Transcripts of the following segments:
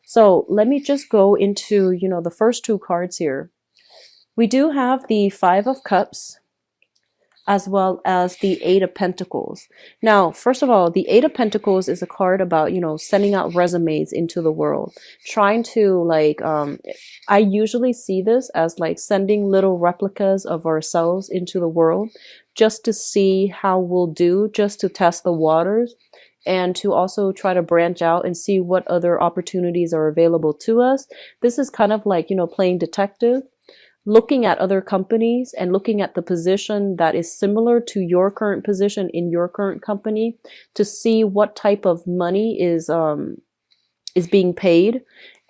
So let me just go into, the first two cards here. We do have the Five of Cups as well as the Eight of Pentacles. Now, first of all, the Eight of Pentacles is a card about, sending out resumes into the world, trying to I usually see this as like sending little replicas of ourselves into the world just to see how we'll do, just to test the waters, and to also try to branch out and see what other opportunities are available to us. This is kind of like, playing detective, looking at other companies and looking at the position that is similar to your current position in your current company to see what type of money is being paid.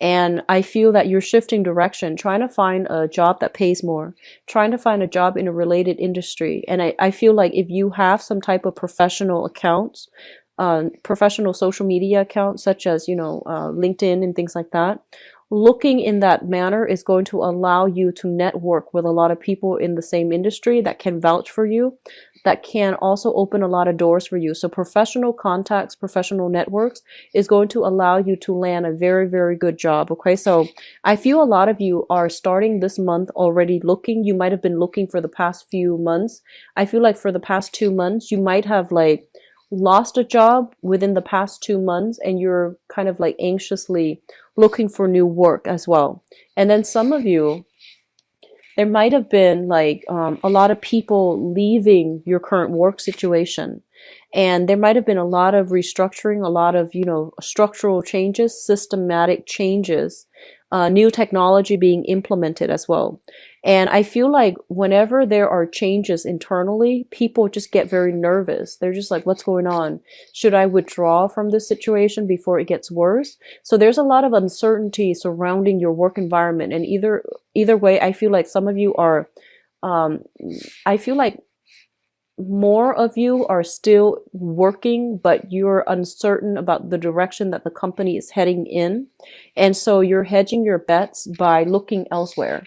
And I feel that you're shifting direction, trying to find a job that pays more, trying to find a job in a related industry. And I feel like if you have some type of professional accounts, professional social media accounts, such as, LinkedIn and things like that, looking in that manner is going to allow you to network with a lot of people in the same industry that can vouch for you, that can also open a lot of doors for you. So professional contacts, professional networks is going to allow you to land a very, very good job. Okay. So I feel a lot of you are starting this month already looking. You might have been looking for the past few months. I feel like for the past 2 months, you might have lost a job within the past 2 months, and you're kind of anxiously looking for new work as well. And then some of you, there might have been a lot of people leaving your current work situation, and there might have been a lot of restructuring, a lot of structural changes, systematic changes, new technology being implemented as well. And I feel like whenever there are changes internally, people just get very nervous. They're just like, what's going on? Should I withdraw from this situation before it gets worse? So there's a lot of uncertainty surrounding your work environment. And either way, I feel like some of you are, I feel like more of you are still working, but you're uncertain about the direction that the company is heading in. And so you're hedging your bets by looking elsewhere.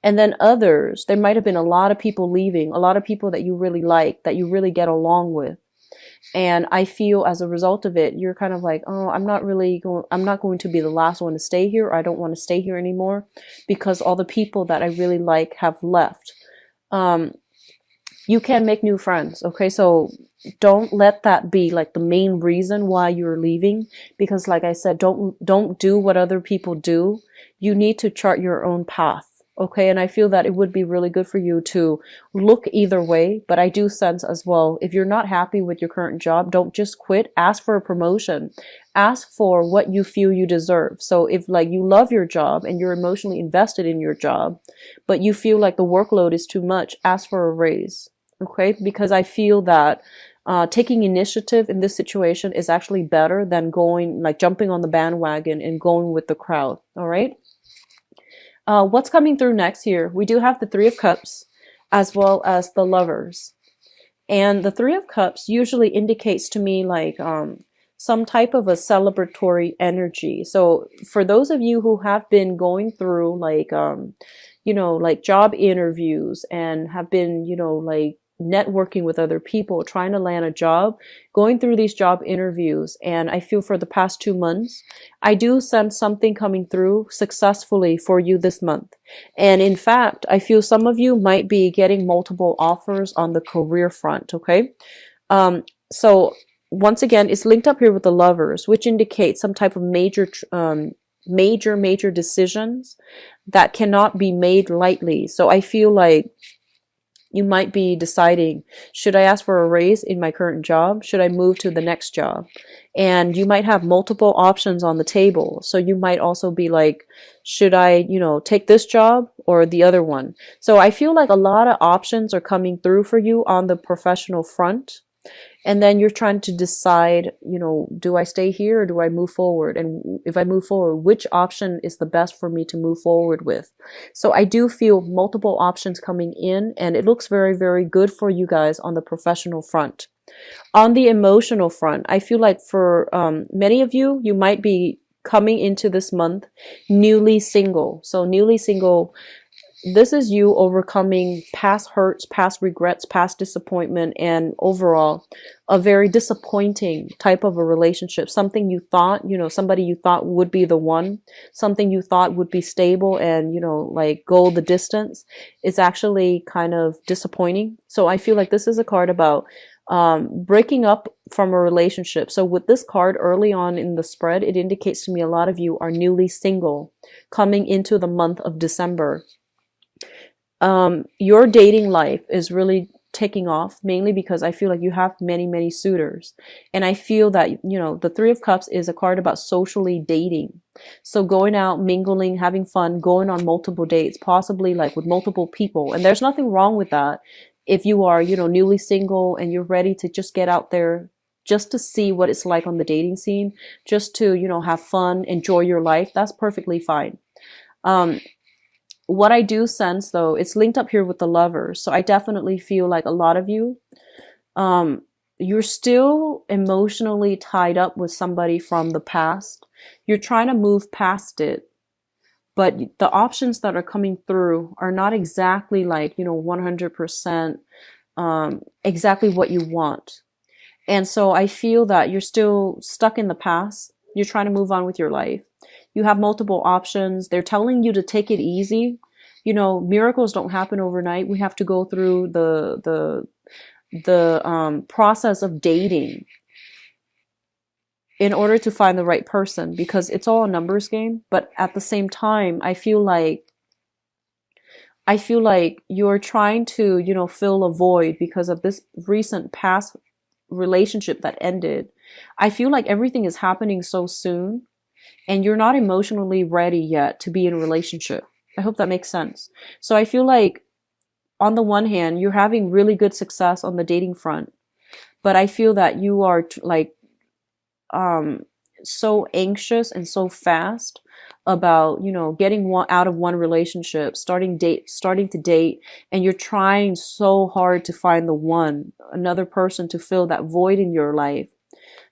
And then others, there might have been a lot of people leaving, a lot of people that you really like, that you really get along with. And I feel as a result of it, you're kind of like, oh, I'm not going to be the last one to stay here. I don't want to stay here anymore because all the people that I really like have left. You can make new friends. Okay. So don't let that be the main reason why you're leaving, because like I said, don't do what other people do. You need to chart your own path. Okay. And I feel that it would be really good for you to look either way. But I do sense as well, if you're not happy with your current job, don't just quit. Ask for a promotion. Ask for what you feel you deserve. So if you love your job and you're emotionally invested in your job, but you feel like the workload is too much, ask for a raise. Okay. Because I feel that taking initiative in this situation is actually better than jumping on the bandwagon and going with the crowd. All right. What's coming through next here? We do have the Three of Cups as well as the Lovers. And the Three of Cups usually indicates to me some type of a celebratory energy. So for those of you who have been going through job interviews and have been, networking with other people, trying to land a job, going through these job interviews. And I feel for the past 2 months, I do sense something coming through successfully for you this month. And in fact, I feel some of you might be getting multiple offers on the career front. Okay. So once again, it's linked up here with the Lovers, which indicates some type of major decisions that cannot be made lightly. So I feel like you might be deciding, should I ask for a raise in my current job? Should I move to the next job? And you might have multiple options on the table. So you might also be like, should I, take this job or the other one? So I feel like a lot of options are coming through for you on the professional front. And then you're trying to decide, do I stay here or do I move forward? And if I move forward, which option is the best for me to move forward with? So I do feel multiple options coming in, and it looks very, very good for you guys on the professional front. On the emotional front, I feel like for many of you, you might be coming into this month newly single. So newly single, this is you overcoming past hurts, past regrets, past disappointment, and overall a very disappointing type of a relationship. Something you thought, somebody you thought would be the one, something you thought would be stable and, like go the distance, is actually kind of disappointing. So I feel like this is a card about breaking up from a relationship. So with this card early on in the spread, it indicates to me a lot of you are newly single coming into the month of December. Your dating life is really taking off, mainly because I feel like you have many, many suitors. And I feel that, the Three of Cups is a card about socially dating. So going out, mingling, having fun, going on multiple dates, possibly like with multiple people. And there's nothing wrong with that. If you are, newly single and you're ready to just get out there just to see what it's like on the dating scene, just to, have fun, enjoy your life, that's perfectly fine. What I do sense, though, it's linked up here with the Lovers. So I definitely feel like a lot of you, you're still emotionally tied up with somebody from the past. You're trying to move past it, but the options that are coming through are not exactly like, 100% exactly what you want. And so I feel that you're still stuck in the past. You're trying to move on with your life. You have multiple options. They're telling you to take it easy. Miracles don't happen overnight. We have to go through the process of dating in order to find the right person, because it's all a numbers game. But at the same time, I feel like you're trying to, fill a void because of this recent past relationship that ended. I feel like everything is happening so soon and you're not emotionally ready yet to be in a relationship. I hope that makes sense. So I feel like on the one hand, you're having really good success on the dating front, but I feel that you are so anxious and so fast about, getting out of one relationship, starting to date, and you're trying so hard to find another person to fill that void in your life,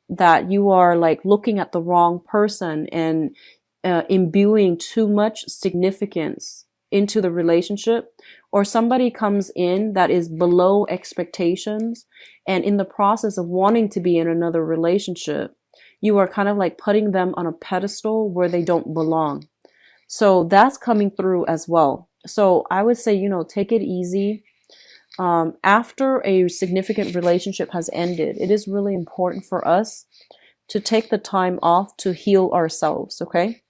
that you are like looking at the wrong person and imbuing too much significance into the relationship, or somebody comes in that is below expectations, and in the process of wanting to be in another relationship, you are kind of like putting them on a pedestal where they don't belong. So that's coming through as well. So I would say, take it easy. After a significant relationship has ended, it is really important for us to take the time off to heal ourselves, okay?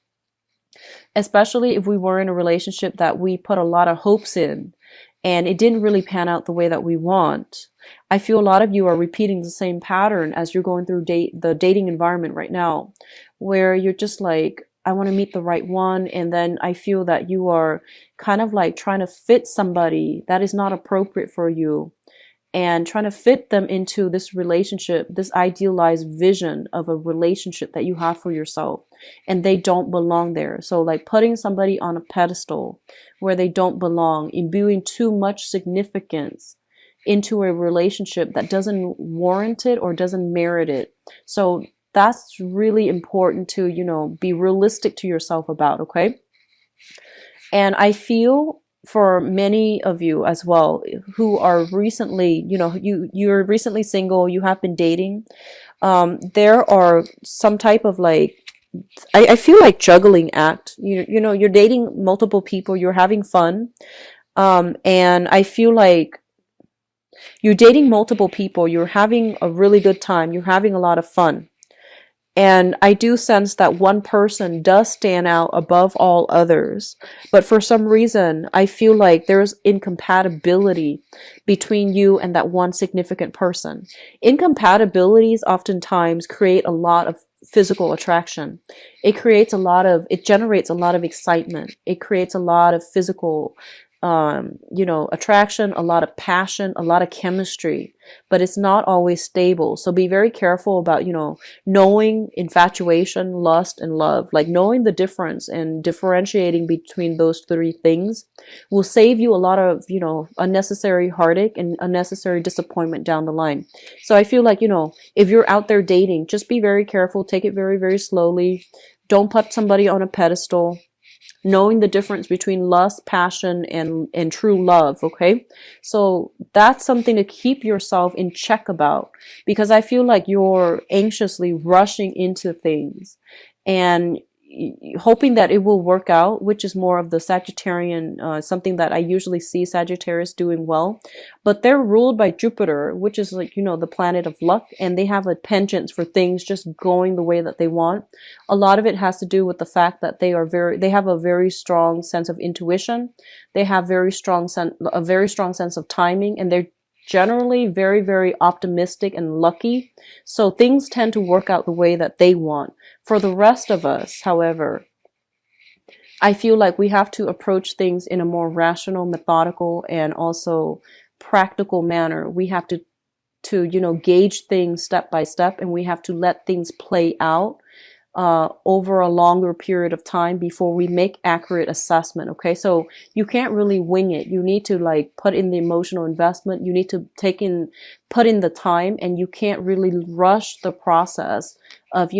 Especially if we were in a relationship that we put a lot of hopes in and it didn't really pan out the way that we want. I feel a lot of you are repeating the same pattern as you're going through the dating environment right now, where you're just like, I want to meet the right one. And then I feel that you are kind of like trying to fit somebody that is not appropriate for you and trying to fit them into this relationship, this idealized vision of a relationship that you have for yourself, and they don't belong there. So like putting somebody on a pedestal where they don't belong, imbuing too much significance into a relationship that doesn't warrant it or doesn't merit it. So that's really important to, be realistic to yourself about, okay? And I feel for many of you as well who are recently, you're recently single, you have been dating, there are some type of like, I feel like juggling act. You're dating multiple people, you're having fun, and I feel like you're dating multiple people, you're having a really good time, you're having a lot of fun. And I do sense that one person does stand out above all others. But for some reason, I feel like there's incompatibility between you and that one significant person. Incompatibilities oftentimes create a lot of physical attraction. It generates a lot of excitement. It creates a lot of physical attraction, a lot of passion, a lot of chemistry, but it's not always stable. So be very careful about, knowing infatuation, lust, and love. Like knowing the difference and differentiating between those three things will save you a lot of, unnecessary heartache and unnecessary disappointment down the line. So I feel like, if you're out there dating, just be very careful, take it very, very slowly. Don't put somebody on a pedestal. knowing the difference between lust, passion, and true love. Okay. So that's something to keep yourself in check about, because I feel like you're anxiously rushing into things and hoping that it will work out, which is more of the Sagittarian, something that I usually see Sagittarius doing well. But they're ruled by Jupiter, which is like, the planet of luck, and they have a penchant for things just going the way that they want. A lot of it has to do with the fact that they have a very strong sense of intuition. They have a very strong sense of timing, and they're generally very, very optimistic and lucky. So things tend to work out the way that they want. For the rest of us, however, I feel like we have to approach things in a more rational, methodical, and also practical manner. We have to gauge things step by step, and we have to let things play out over a longer period of time before we make accurate assessment. Okay, so you can't really wing it. You need to like put in the emotional investment. You need to put in the time, and you can't really rush the process of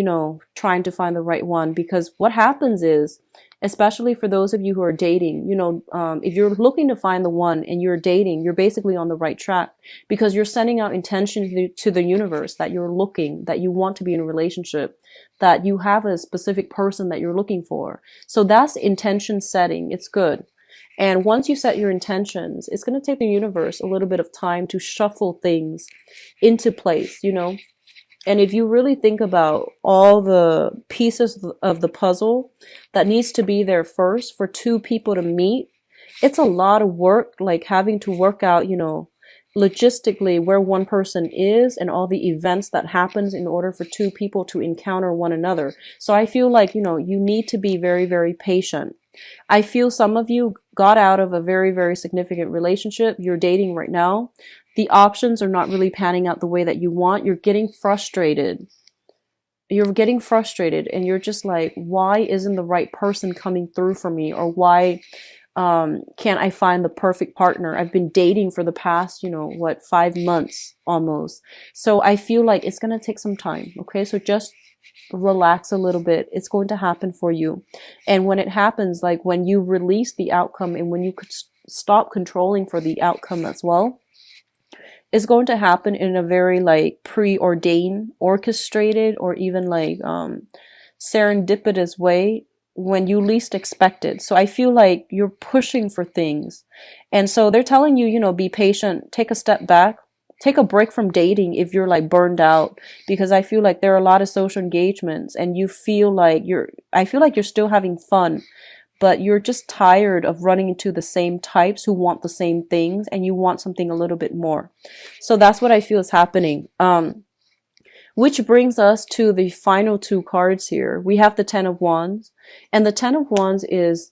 trying to find the right one. Because what happens is, especially for those of you who are dating, if you're looking to find the one and you're dating, you're basically on the right track, because you're sending out intention to the universe that that you want to be in a relationship, that you have a specific person that you're looking for. So that's intention setting. It's good. And once you set your intentions, it's going to take the universe a little bit of time to shuffle things into place, And if you really think about all the pieces of the puzzle that needs to be there first for two people to meet, it's a lot of work, like having to work out, logistically where one person is and all the events that happens in order for two people to encounter one another. So I feel like, you need to be very, very patient. I feel some of you got out of a very, very significant relationship. You're dating right now. The options are not really panning out the way that you want. You're getting frustrated. And you're just like, why isn't the right person coming through for me? Or why can't I find the perfect partner? I've been dating for the past, 5 months almost. So I feel like it's going to take some time. Okay. So just relax a little bit. It's going to happen for you. And when it happens, like when you release the outcome and when you could stop controlling for the outcome as well, it's going to happen in a very like preordained, orchestrated, or even like serendipitous way when you least expect it. So I feel like you're pushing for things. And so they're telling you, be patient, take a step back, take a break from dating if you're like burned out, because I feel like there are a lot of social engagements and I feel like you're still having fun, but you're just tired of running into the same types who want the same things, and you want something a little bit more. So that's what I feel is happening. Which brings us to the final two cards here. We have the Ten of Wands, and the Ten of Wands is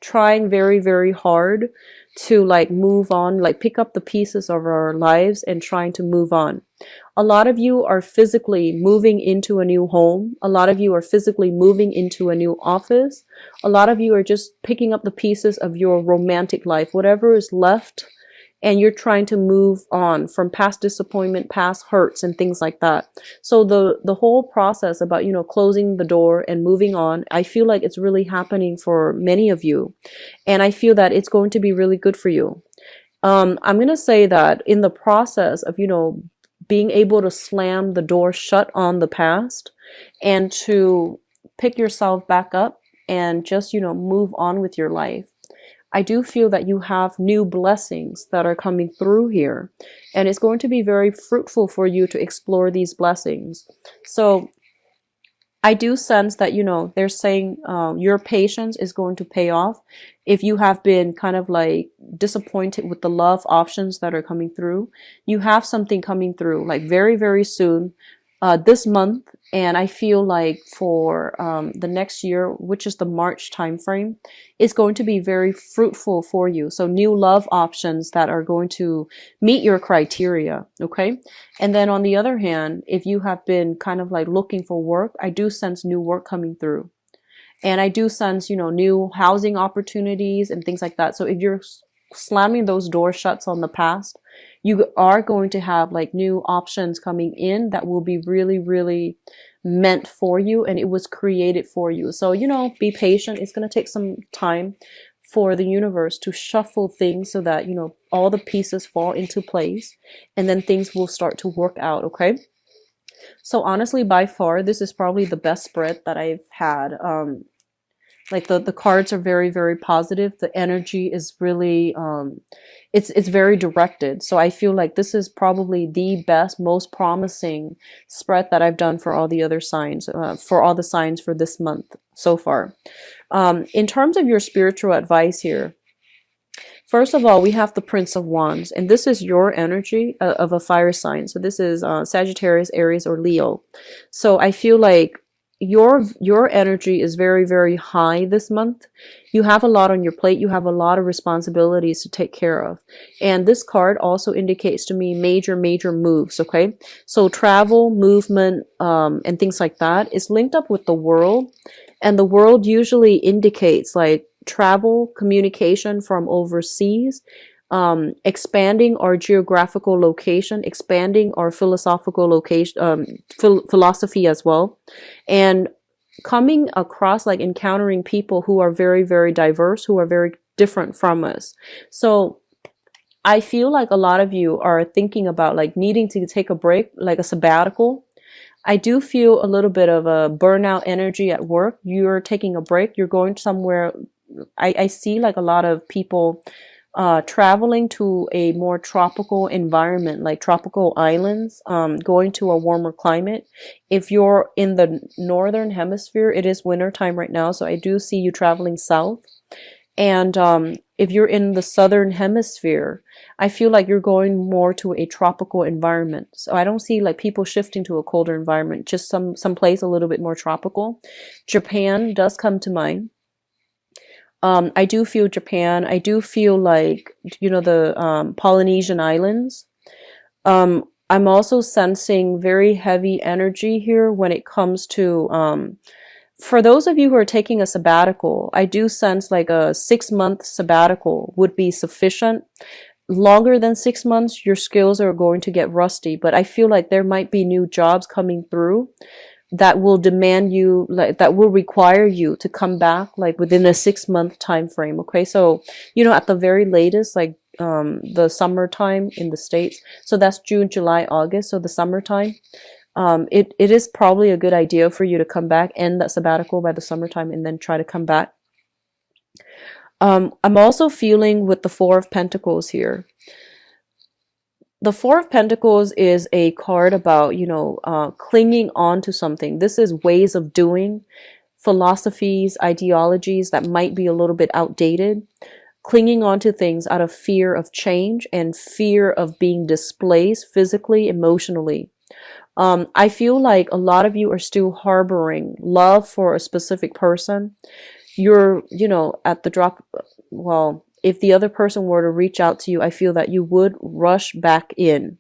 trying very, very hard to like move on, like pick up the pieces of our lives and trying to move on. A lot of you are physically moving into a new home. A lot of you are physically moving into a new office. A lot of you are just picking up the pieces of your romantic life, whatever is left, and you're trying to move on from past disappointment, past hurts, and things like that. So the whole process about, closing the door and moving on, I feel like it's really happening for many of you. And I feel that it's going to be really good for you. I'm going to say that in the process of, being able to slam the door shut on the past and to pick yourself back up and just, move on with your life, I do feel that you have new blessings that are coming through here, and it's going to be very fruitful for you to explore these blessings. So I do sense that, they're saying your patience is going to pay off. If you have been kind of like disappointed with the love options that are coming through, you have something coming through like very, very soon, this month. And I feel like for the next year, which is the March timeframe, is going to be very fruitful for you. So new love options that are going to meet your criteria. Okay. And then on the other hand, if you have been kind of like looking for work, I do sense new work coming through. And I do sense, new housing opportunities and things like that. So if you're slamming those door shuts on the past, you are going to have like new options coming in that will be really, really meant for you and it was created for you. So, you know, be patient. It's going to take some time for the universe to shuffle things so that, you know, all the pieces fall into place and then things will start to work out. Okay. So honestly, by far, this is probably the best spread that I've had. Like the cards are very, very positive. The energy is really, it's very directed. So I feel like this is probably the best, most promising spread that I've done for all the other signs, for all the signs for this month so far. In terms of your spiritual advice here, first of all, we have the Prince of Wands, and this is your energy of a fire sign. So this is Sagittarius, Aries, or Leo. So I feel like your energy is very, very high this month. You have a lot on your plate. You have a lot of responsibilities to take care of. And this card also indicates to me major, major moves. Okay. So travel, movement, and things like that is linked up with the world. And the world usually indicates like travel, communication from overseas, expanding our geographical location, expanding our philosophical location, philosophy as well, and coming across, like encountering people who are very, very diverse, who are very different from us. So I feel like a lot of you are thinking about like needing to take a break, like a sabbatical. I do feel a little bit of a burnout energy at work. You're taking a break. You're going somewhere. I see like a lot of people traveling to a more tropical environment, like tropical islands, going to a warmer climate. If you're in the northern hemisphere, it is winter time right now, so I do see you traveling south. And if you're in the southern hemisphere, I feel like you're going more to a tropical environment. So I don't see like people shifting to a colder environment, just some place a little bit more tropical. Japan does come to mind. I do feel Japan. I do feel like, you know, the Polynesian islands. I'm also sensing very heavy energy here when it comes to, for those of you who are taking a sabbatical, I do sense like a 6-month sabbatical would be sufficient. Longer than 6 months, your skills are going to get rusty, but I feel like there might be new jobs coming through that will demand you, like that will require you to come back like within a 6-month time frame. Okay, so you know, at the very latest, like the summertime in the States, so that's June, July, August, so the summertime, it is probably a good idea for you to come back, end that sabbatical by the summertime, and then try to come back. I'm also feeling with the Four of Pentacles here. The Four of Pentacles is a card about, you know, clinging on to something. This is ways of doing, philosophies, ideologies that might be a little bit outdated. Clinging on to things out of fear of change and fear of being displaced physically, emotionally. I feel like a lot of you are still harboring love for a specific person. You're, you know, at the drop, well, if the other person were to reach out to you, I feel that you would rush back in.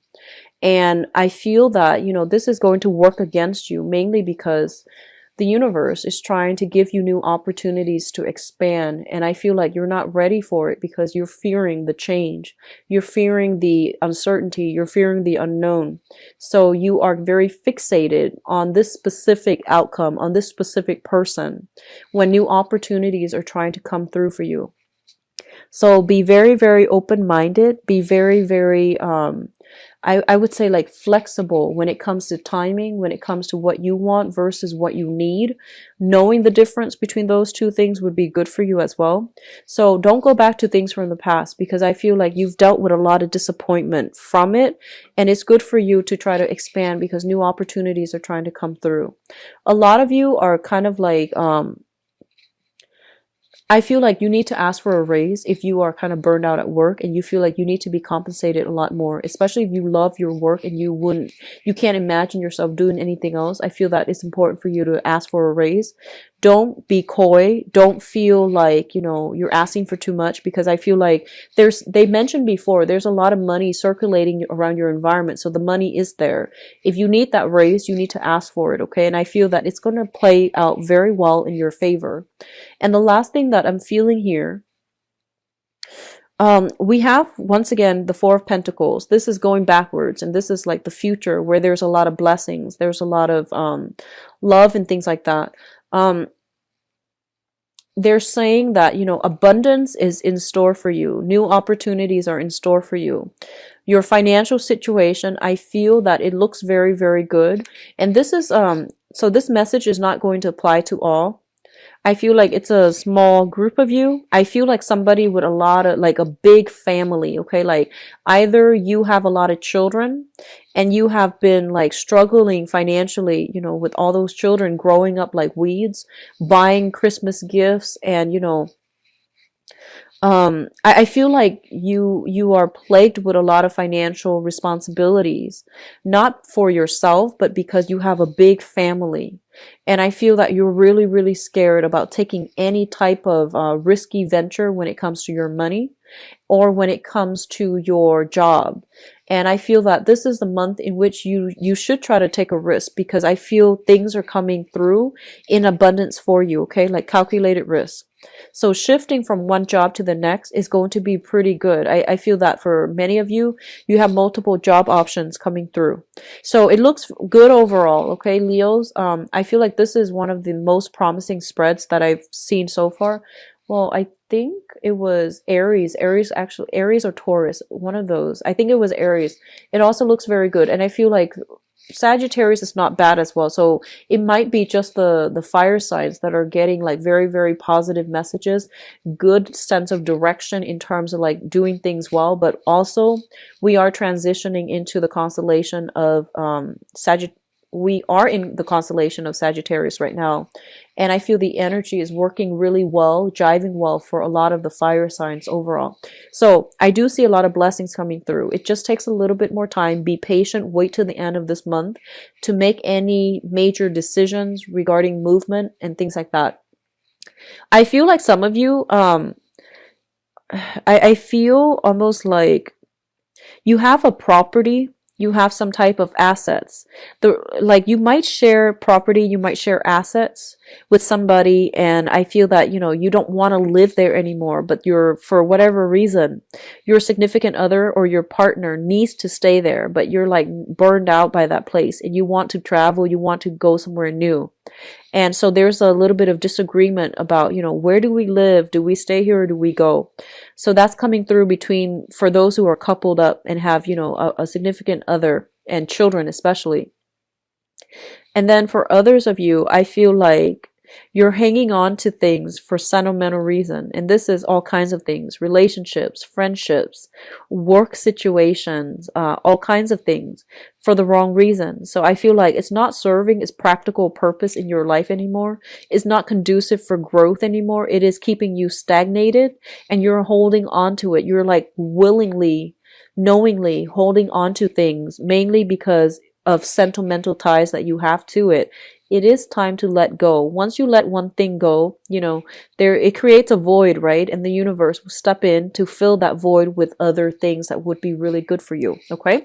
And I feel that, you know, this is going to work against you, mainly because the universe is trying to give you new opportunities to expand. And I feel like you're not ready for it because you're fearing the change. You're fearing the uncertainty. You're fearing the unknown. So you are very fixated on this specific outcome, on this specific person, when new opportunities are trying to come through for you. So be very, very open-minded. Be very, very, I would say like flexible when it comes to timing, when it comes to what you want versus what you need. Knowing the difference between those two things would be good for you as well. So don't go back to things from the past, because I feel like you've dealt with a lot of disappointment from it. And it's good for you to try to expand because new opportunities are trying to come through. A lot of you are kind of like, I feel like you need to ask for a raise if you are kind of burned out at work and you feel like you need to be compensated a lot more, especially if you love your work and you can't imagine yourself doing anything else. I feel that it's important for you to ask for a raise. Don't be coy. Don't feel like, you know, you're asking for too much, because I feel like they mentioned before, there's a lot of money circulating around your environment. So the money is there. If you need that raise, you need to ask for it. Okay. And I feel that it's going to play out very well in your favor. And the last thing that I'm feeling here, We have, once again, the Four of Pentacles. This is going backwards, and this is like the future where there's a lot of blessings. There's a lot of love and things like that. They're saying that, abundance is in store for you. New opportunities are in store for you. Your financial situation, I feel that it looks very, very good. And this is, so this message is not going to apply to all. I feel like it's a small group of you. I feel like somebody with a lot of, like a big family, okay? Like either you have a lot of children and you have been like struggling financially, with all those children growing up like weeds, buying Christmas gifts and, I feel like you are plagued with a lot of financial responsibilities, not for yourself, but because you have a big family. And I feel that you're really, really scared about taking any type of risky venture when it comes to your money or when it comes to your job. And I feel that this is the month in which you should try to take a risk, because I feel things are coming through in abundance for you, okay? Like calculated risk. So shifting from one job to the next is going to be pretty good. I feel that for many of you, you have multiple job options coming through. So it looks good overall, okay, Leos? I feel like this is one of the most promising spreads that I've seen so far. Well, I think it was Aries. Actually, Aries or Taurus, one of those. I think it was Aries. It also looks very good. And I feel like Sagittarius is not bad as well. So it might be just the fire signs that are getting like very, very positive messages, good sense of direction in terms of like doing things well. But also we are transitioning into the constellation of Sagittarius. We are in the constellation of Sagittarius right now. And I feel the energy is working really well, jiving well for a lot of the fire signs overall. So I do see a lot of blessings coming through. It just takes a little bit more time. Be patient. Wait till the end of this month to make any major decisions regarding movement and things like that. I feel like some of you, I feel almost like you have a property, you have some type of assets. Like you might share property, you might share assets with somebody, and I feel that, you don't want to live there anymore, but for whatever reason, your significant other or your partner needs to stay there, but you're like burned out by that place and you want to travel, you want to go somewhere new. And so there's a little bit of disagreement about, where do we live? Do we stay here or do we go? So that's coming through for those who are coupled up and have, a significant other and children especially. And then for others of you, I feel like you're hanging on to things for sentimental reason. And this is all kinds of things: relationships, friendships, work situations, all kinds of things for the wrong reason. So I feel like it's not serving its practical purpose in your life anymore. It's not conducive for growth anymore. It is keeping you stagnated and you're holding on to it. You're like willingly, knowingly holding on to things, mainly because of sentimental ties that you have to it. It is time to let go. Once you let one thing go, it creates a void, right? And the universe will step in to fill that void with other things that would be really good for you. Okay?